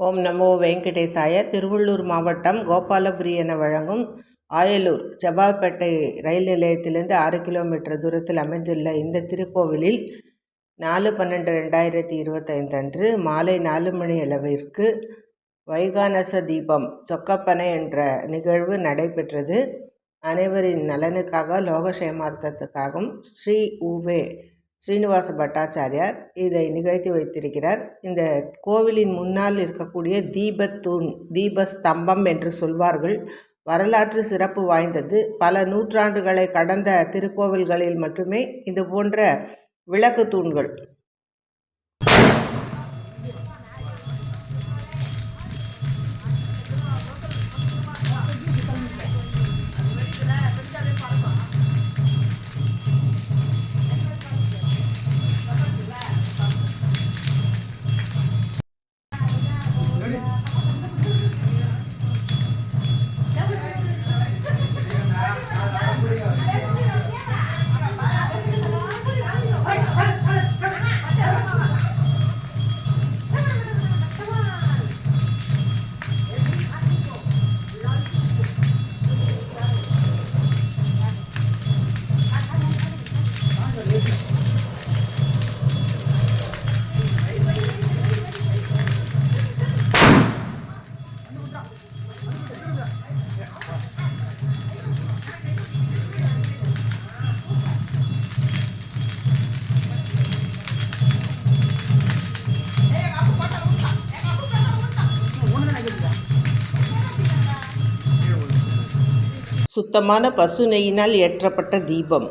ஓம் நமோ வெங்கடேசாய. திருவள்ளூர் மாவட்டம் கோபாலபுரி என வழங்கும் ஆயலூர் ஜபாப்பேட்டை ரயில் நிலையத்திலிருந்து 6 கிலோமீட்டர் தூரத்தில் அமைந்துள்ள இந்த திருக்கோவிலில் 4/12/2025 அன்று மாலை 4 மணி அளவிற்கு வைகானச தீபம் சொக்கப்பனை என்ற நிகழ்வு நடைபெற்றது. அனைவரின் நலனுக்காக லோகக்ஷேமார்த்தத்துக்காகவும் ஸ்ரீ உவே ஸ்ரீனிவாச பட்டாச்சாரியார் இதை நிகழ்த்தி வைத்திருக்கிறார். இந்த கோவிலின் முன்னால் இருக்கக்கூடிய தீபத்தூண், தீபஸ்தம்பம் என்று சொல்வார்கள். வரலாற்று சிறப்பு வாய்ந்தது. பல நூற்றாண்டுகளை கடந்த திருக்கோவில்களில் மட்டுமே இது போன்ற விளக்கு தூண்கள் சுத்தமான பசு நெய்யினால் ஏற்றப்பட்ட தீபம்.